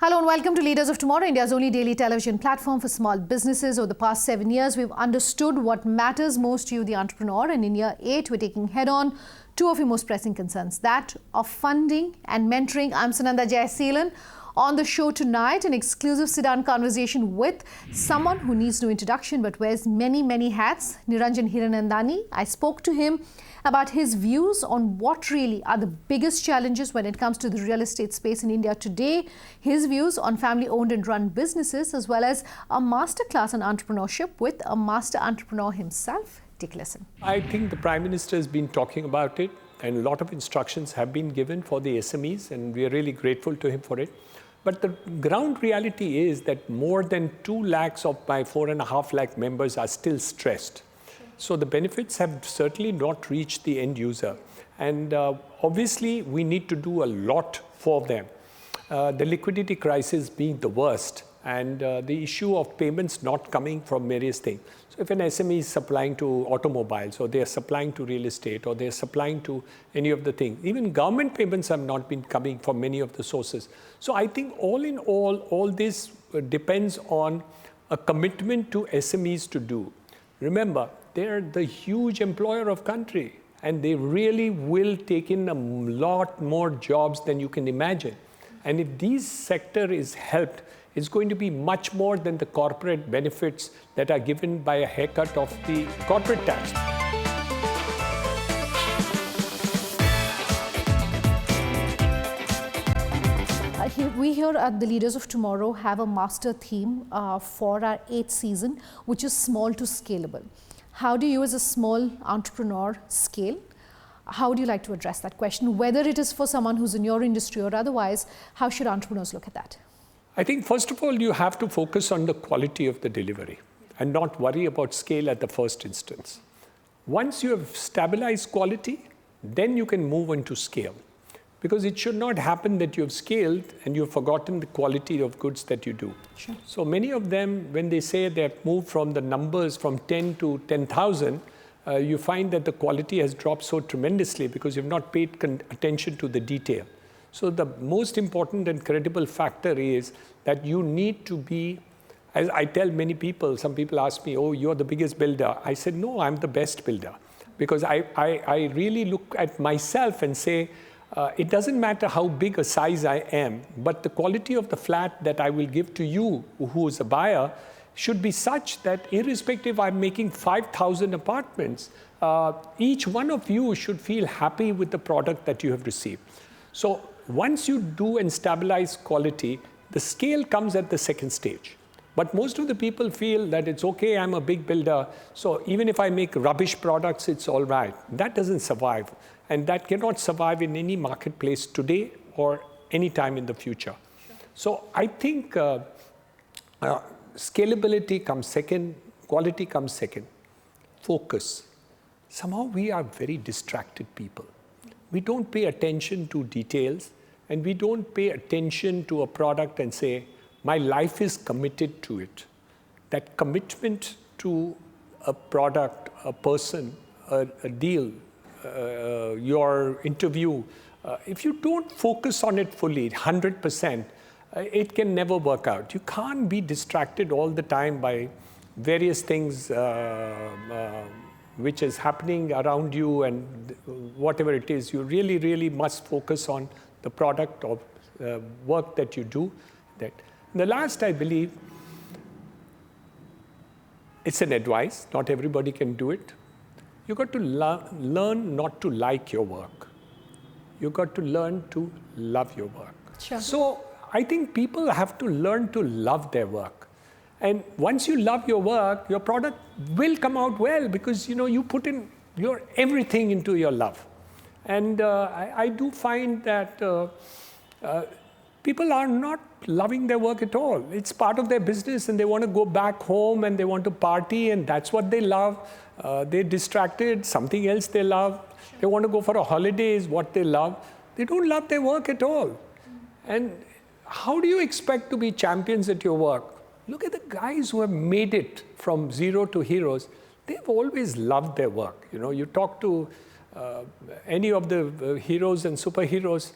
Hello and welcome to Leaders of Tomorrow, India's only daily television platform for small businesses. Over the past 7 years, we've understood what matters most to you, the entrepreneur. And in year 8, we're taking head-on two of your most pressing concerns, that of funding and mentoring. I'm Sunanda Jayaseelan. On the show tonight, an exclusive sit-down conversation with someone who needs no introduction but wears many, many hats, Niranjan Hiranandani. I spoke to him about his views on what really are the biggest challenges when it comes to the real estate space in India today, his views on family-owned and run businesses, as well as a masterclass on entrepreneurship with a master entrepreneur himself. Take a listen. I think the Prime Minister has been talking about it, and a lot of instructions have been given for the SMEs, and we are really grateful to him for it. But the ground reality is that more than 2 lakhs of my 4.5 lakh members are still stressed. So the benefits have certainly not reached the end user. And obviously, we need to do a lot for them. The liquidity crisis being the worst, and the issue of payments not coming from various things. So if an SME is supplying to automobiles, or they are supplying to real estate, or they are supplying to any of the things, even government payments have not been coming from many of the sources. So I think all in all this depends on a commitment to SMEs to do. Remember, they're the huge employer of country, and they really will take in a lot more jobs than you can imagine. And if this sector is helped, it's going to be much more than the corporate benefits that are given by a haircut of the corporate tax. We here at the Leaders of Tomorrow have a master theme for our 8th season, which is small to scalable. How do you as a small entrepreneur scale? How do you like to address that question? Whether it is for someone who's in your industry or otherwise, how should entrepreneurs look at that? I think first of all, you have to focus on the quality of the delivery and not worry about scale at the first instance. Once you have stabilized quality, then you can move into scale. Because it should not happen that you have scaled and you've forgotten the quality of goods that you do. Sure. So many of them, when they say they have moved from the numbers from 10 to 10,000, you find that the quality has dropped so tremendously because you've not paid attention to the detail. So the most important and credible factor is that you need to be, as I tell many people, some people ask me, oh, you're the biggest builder. I said, no, I'm the best builder. Because I really look at myself and say, it doesn't matter how big a size I am, but the quality of the flat that I will give to you, who is a buyer, should be such that irrespective I'm making 5,000 apartments, each one of you should feel happy with the product that you have received. So once you do and stabilize quality, the scale comes at the second stage. But most of the people feel that it's okay, I'm a big builder, so even if I make rubbish products, it's all right. That doesn't survive. And that cannot survive in any marketplace today or any time in the future. Sure. So I think scalability comes second, quality comes second. Focus. Somehow we are very distracted people. We don't pay attention to details, and we don't pay attention to a product and say, my life is committed to it. That commitment to a product, a person, a deal, your interview, if you don't focus on it fully, 100%, it can never work out. You can't be distracted all the time by various things which is happening around you, and whatever it is, you really, really must focus on the product or work that you do. That. The last, I believe, it's an advice, not everybody can do it. You've got to learn not to like your work. You've got to learn to love your work. Sure. So I think people have to learn to love their work. And once you love your work, your product will come out well because you put in your everything into your love. And I do find that people are not loving their work at all. It's part of their business and they want to go back home and they want to party and that's what they love. They're distracted, something else they love. They want to go for a holiday is what they love. They don't love their work at all. And how do you expect to be champions at your work? Look at the guys who have made it from zero to heroes. They've always loved their work. You know, you talk to any of the heroes and superheroes,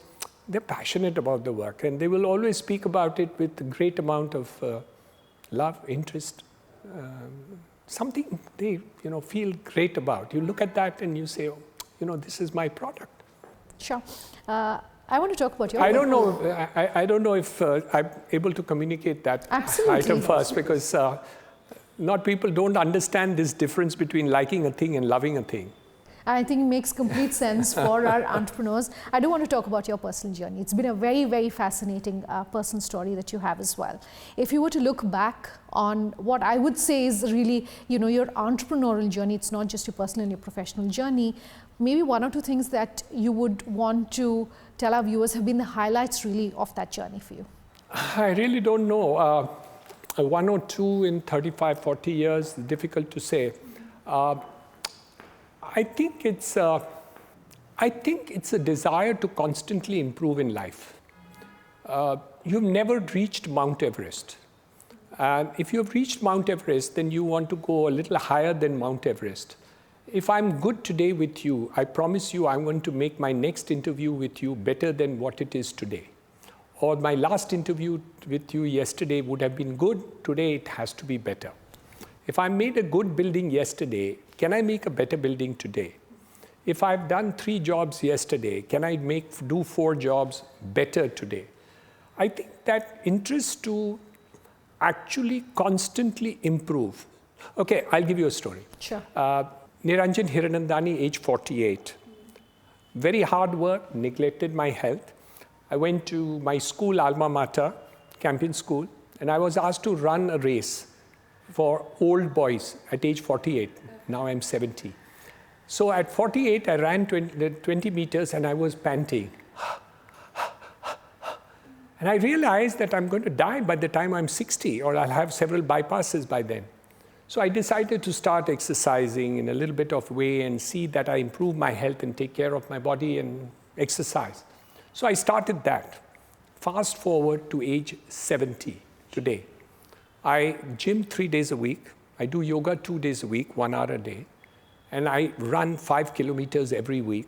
they're passionate about the work and they will always speak about it with a great amount of love, interest, something they feel great about. You look at that and you say, oh, this is my product. Sure. I want to talk about your I don't know. I don't know if I'm able to communicate that item first because not people don't understand this difference between liking a thing and loving a thing. I think it makes complete sense for our entrepreneurs. I do want to talk about your personal journey. It's been a very, very fascinating personal story that you have as well. If you were to look back on what I would say is really, your entrepreneurial journey, it's not just your personal and your professional journey, maybe one or two things that you would want to tell our viewers have been the highlights really of that journey for you. I really don't know. One or two in 35, 40 years, difficult to say. I think it's a desire to constantly improve in life. You've never reached Mount Everest. And if you've reached Mount Everest, then you want to go a little higher than Mount Everest. If I'm good today with you, I promise you I'm going to make my next interview with you better than what it is today. Or my last interview with you yesterday would have been good, today it has to be better. If I made a good building yesterday, can I make a better building today? If I've done 3 jobs yesterday, can I do 4 jobs better today? I think that interest to actually constantly improve. Okay, I'll give you a story. Sure. Niranjan Hiranandani, age 48. Very hard work, neglected my health. I went to my school, alma mater, Campion School, and I was asked to run a race for old boys at age 48. Now I'm 70. So at 48, I ran 20 meters and I was panting. And I realized that I'm going to die by the time I'm 60 or I'll have several bypasses by then. So I decided to start exercising in a little bit of way and see that I improve my health and take care of my body and exercise. So I started that. Fast forward to age 70 today. I gym 3 days a week. I do yoga 2 days a week, 1 hour a day. And I run 5 kilometers every week.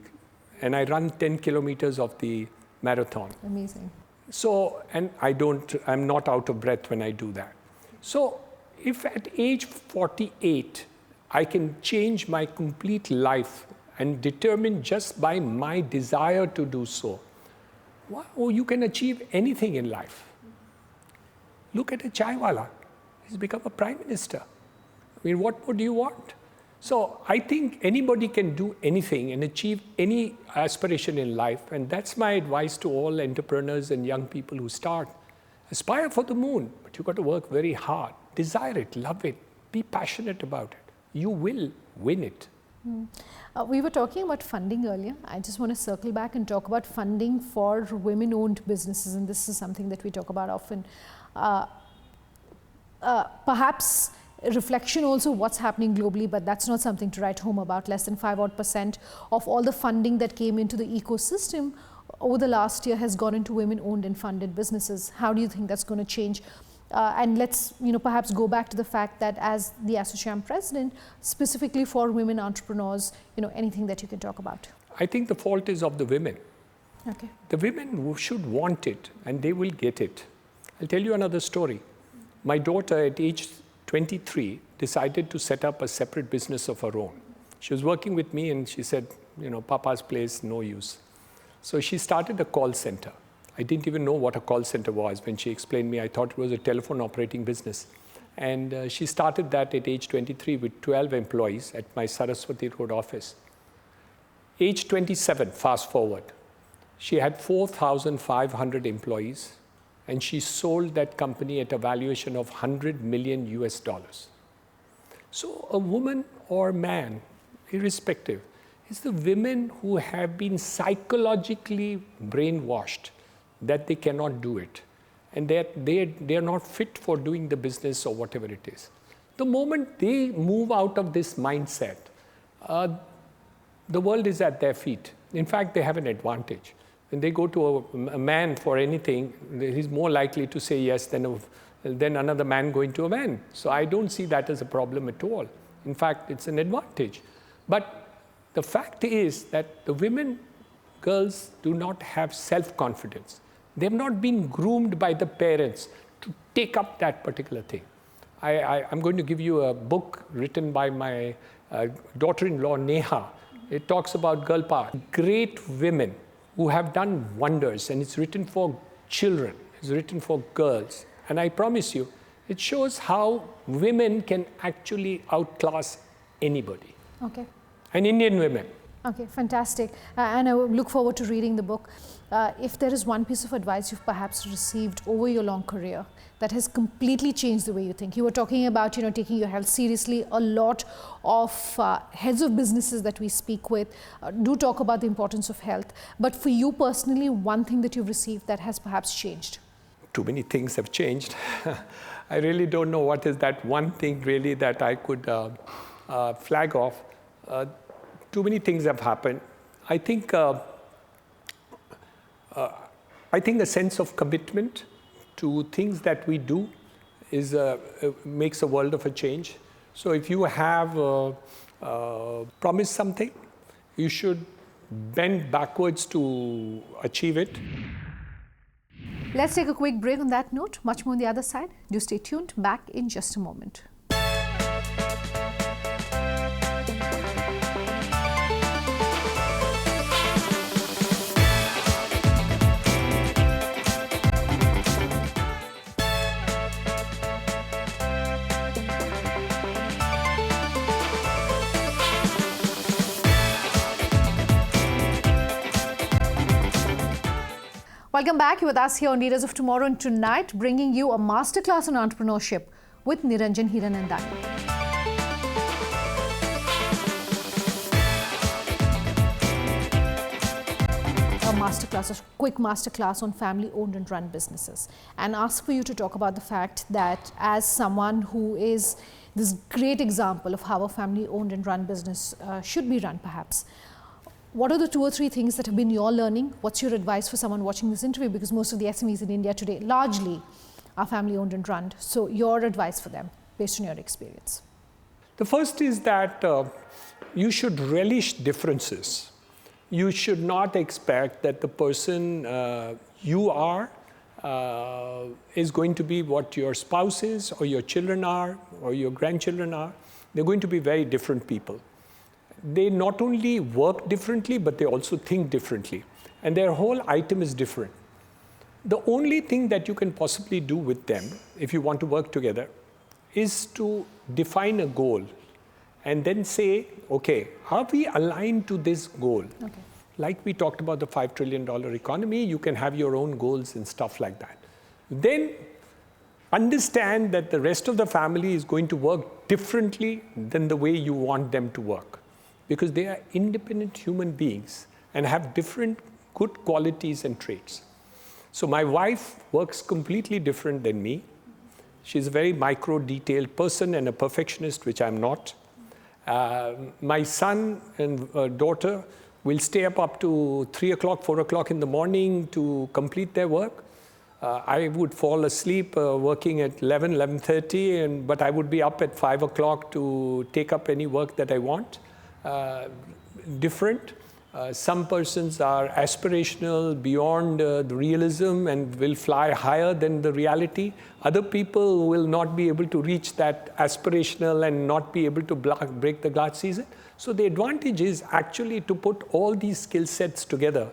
And I run 10 kilometers of the marathon. Amazing. So, and I'm not out of breath when I do that. So if at age 48, I can change my complete life and determine just by my desire to do so, wow, you can achieve anything in life. Look at a chaiwala. He's become a prime minister. I mean, what more do you want? So I think anybody can do anything and achieve any aspiration in life. And that's my advice to all entrepreneurs and young people who start. Aspire for the moon, but you've got to work very hard. Desire it, love it, be passionate about it. You will win it. We were talking about funding earlier. I just want to circle back and talk about funding for women-owned businesses. And this is something that we talk about often. Perhaps a reflection also what's happening globally, but that's not something to write home about. Less than 5% of all the funding that came into the ecosystem over the last year has gone into women-owned and funded businesses. How do you think that's going to change? And let's perhaps go back to the fact that as the ASSOCHAM president, specifically for women entrepreneurs, anything that you can talk about. I think the fault is of the women. Okay. The women who should want it and they will get it. I'll tell you another story. My daughter at age 23 decided to set up a separate business of her own. She was working with me and she said, Papa's place, no use. So she started a call center. I didn't even know what a call center was. When she explained me, I thought it was a telephone operating business. And she started that at age 23 with 12 employees at my Saraswati Road office. Age 27, fast forward, she had 4,500 employees and she sold that company at a valuation of $100 million US. So a woman or man, irrespective, it's the women who have been psychologically brainwashed that they cannot do it. and they are not fit for doing the business or whatever it is. The moment they move out of this mindset, the world is at their feet. In fact, they have an advantage. When they go to a man for anything, he's more likely to say yes than another man going to a man. So I don't see that as a problem at all. In fact, it's an advantage. But the fact is that the women, girls do not have self-confidence. They have not been groomed by the parents to take up that particular thing. I'm going to give you a book written by my daughter-in-law, Neha. It talks about girl power. Great women who have done wonders, and it's written for children, it's written for girls. And I promise you, it shows how women can actually outclass anybody. Okay. And Indian women. Okay, fantastic. And I look forward to reading the book. If there is one piece of advice you've perhaps received over your long career that has completely changed the way you think. You were talking about, taking your health seriously. A lot of heads of businesses that we speak with do talk about the importance of health. But for you personally, one thing that you've received that has perhaps changed? Too many things have changed. I really don't know what is that one thing really that I could flag off. Too many things have happened. I think a sense of commitment to things that we do makes a world of a change. So if you have promised something, you should bend backwards to achieve it. Let's take a quick break on that note. Much more on the other side. Do stay tuned. Back in just a moment. Welcome back. You're with us here on Leaders of Tomorrow, and tonight bringing you a masterclass on entrepreneurship with Niranjan Hiranandani. A quick masterclass on family-owned and run businesses, and ask for you to talk about the fact that as someone who is this great example of how a family-owned and run business should be run perhaps, what are the 2 or 3 things that have been your learning? What's your advice for someone watching this interview? Because most of the SMEs in India today largely are family owned and run. So your advice for them based on your experience. The first is that you should relish differences. You should not expect that the person you are is going to be what your spouse is, or your children are, or your grandchildren are. They're going to be very different people. They not only work differently, but they also think differently. And their whole item is different. The only thing that you can possibly do with them, if you want to work together, is to define a goal and then say, okay, are we aligned to this goal? Okay. Like we talked about the $5 trillion economy, you can have your own goals and stuff like that. Then understand that the rest of the family is going to work differently than the way you want them to work, because they are independent human beings and have different good qualities and traits. So my wife works completely different than me. She's a very micro-detailed person and a perfectionist, which I'm not. My son and daughter will stay up to 3 o'clock, 4 o'clock in the morning to complete their work. I would fall asleep working at 11, 11:30, but I would be up at 5 o'clock to take up any work that I want. Different. Some persons are aspirational beyond the realism and will fly higher than the reality. Other people will not be able to reach that aspirational and not be able to break the glass ceiling. So the advantage is actually to put all these skill sets together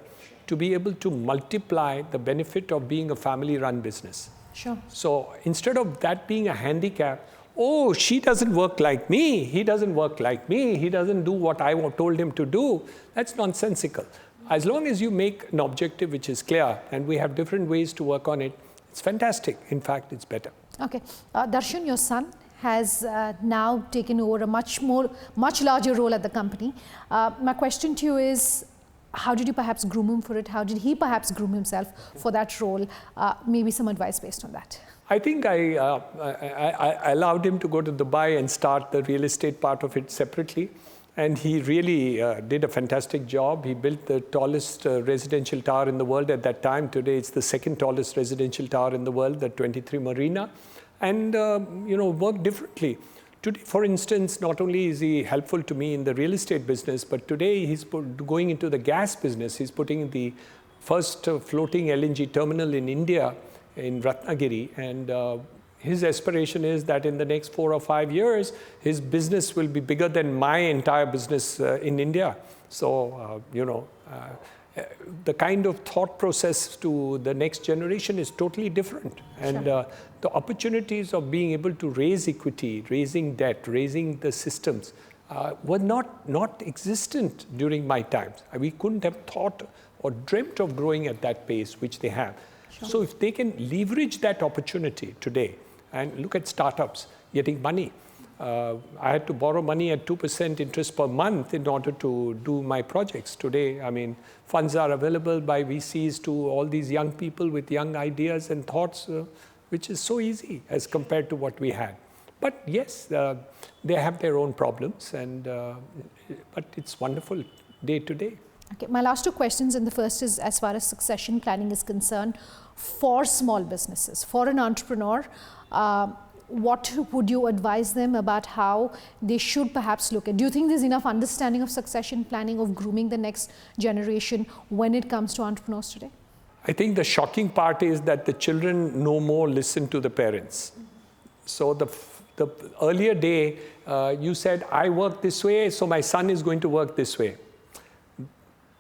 to be able to multiply the benefit of being a family-run business. Sure. So instead of that being a handicap, oh, she doesn't work like me, he doesn't work like me, he doesn't do what I told him to do, that's nonsensical. As long as you make an objective which is clear and we have different ways to work on it, it's fantastic. In fact, it's better. Okay. Darshan, your son has now taken over a much larger role at the company. My question to you is, how did you perhaps groom him for it? How did he perhaps groom himself for that role? Maybe some advice based on that. I think I allowed him to go to Dubai and start the real estate part of it separately. And he really did a fantastic job. He built the tallest residential tower in the world at that time. Today, it's the second tallest residential tower in the world, the 23 Marina. And, worked differently. Today, for instance, not only is he helpful to me in the real estate business, but today he's going into the gas business. He's putting the first floating LNG terminal in India, in Ratnagiri. And his aspiration is that in the next 4 or 5 years, his business will be bigger than my entire business in India. So, the kind of thought process to the next generation is totally different. And the opportunities of being able to raise equity, raising debt, raising the systems were not existent during my times. We couldn't have thought or dreamt of growing at that pace, which they have. Sure. So if they can leverage that opportunity today, and look at startups getting money. I had to borrow money at 2% interest per month in order to do my projects. Today, I mean, funds are available by VCs to all these young people with young ideas and thoughts, which is so easy as compared to what we had. But yes, they have their own problems, but it's wonderful day to day. Okay, my last 2 questions, and the first is as far as succession planning is concerned for small businesses, for an entrepreneur. What would you advise them about how they should perhaps look at? Do you think there's enough understanding of succession planning, of grooming the next generation when it comes to entrepreneurs today? I think the shocking part is that the children no more listen to the parents. So the earlier day, you said, I work this way, so my son is going to work this way.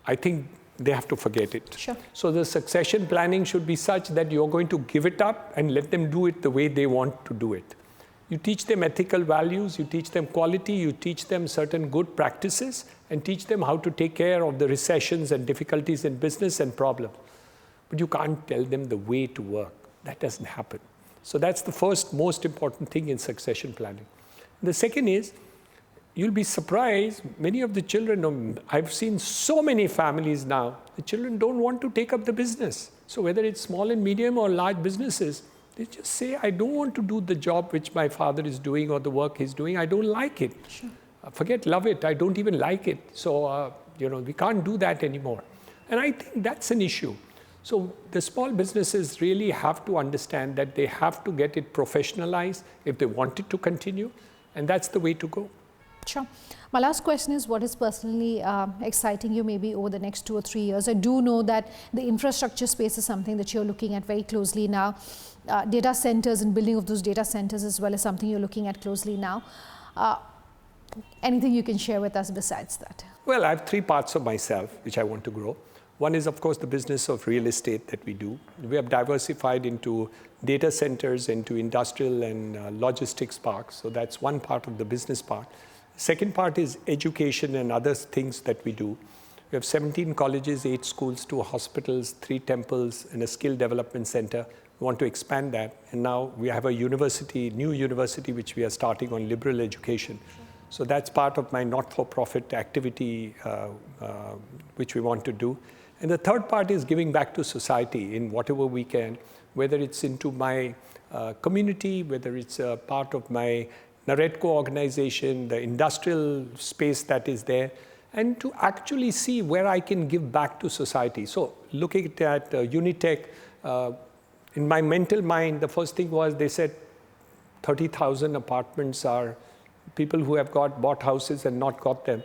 I think they have to forget it. Sure. So the succession planning should be such that you're going to give it up and let them do it the way they want to do it. You teach them ethical values, you teach them quality, you teach them certain good practices, and teach them how to take care of the recessions and difficulties in business and problems. But you can't tell them the way to work. That doesn't happen. So that's the first most important thing in succession planning. The second is, you'll be surprised, many of the children, I've seen so many families now, the children don't want to take up the business. So whether it's small and medium or large businesses, they just say, I don't want to do the job which my father is doing or the work he's doing. I don't like it. Sure. Forget love it. I don't even like it. So, we can't do that anymore. And I think that's an issue. So the small businesses really have to understand that they have to get it professionalized if they want it to continue. And that's the way to go. Sure. My last question is, what is personally exciting you maybe over the next 2 or 3 years? I do know that the infrastructure space is something that you're looking at very closely now. Data centers and building of those data centers as well is something you're looking at closely now. Anything you can share with us besides that? Well, I have 3 parts of myself which I want to grow. One is, of course, the business of real estate that we do. We have diversified into data centers, into industrial and logistics parks. So that's one part of the business part. Second part is education and other things that we do. We have 17 colleges, 8 schools, 2 hospitals, 3 temples, and a skill development center. We want to expand that. And now we have a university, new university, which we are starting on liberal education. So that's part of my not-for-profit activity, which we want to do. And the third part is giving back to society in whatever we can, whether it's into my community, whether it's a part of my Naredco organization, the industrial space that is there, and to actually see where I can give back to society. So looking at Unitech, in my mental mind, the first thing was they said 30,000 apartments are people who have bought houses and not got them.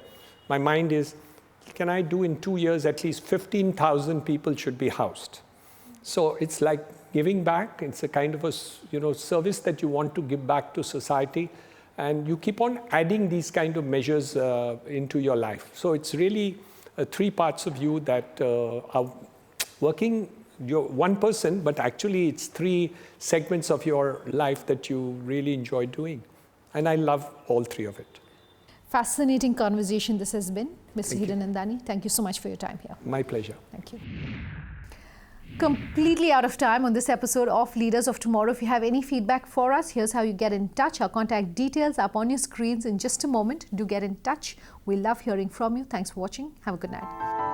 My mind is, can I do in 2 years at least 15,000 people should be housed? So it's like giving back. It's a kind of a service that you want to give back to society. And you keep on adding these kind of measures into your life. So it's really 3 parts of you that are working. You're one person, but actually it's 3 segments of your life that you really enjoy doing. And I love all 3 of it. Fascinating conversation this has been. Mr. Hiranandani, thank you so much for your time here. My pleasure. Thank you. Completely out of time on this episode of Leaders of Tomorrow. If you have any feedback for us, here's how you get in touch. Our contact details up on your screens in just a moment. Do get in touch. We love hearing from you. Thanks for watching. Have a good night.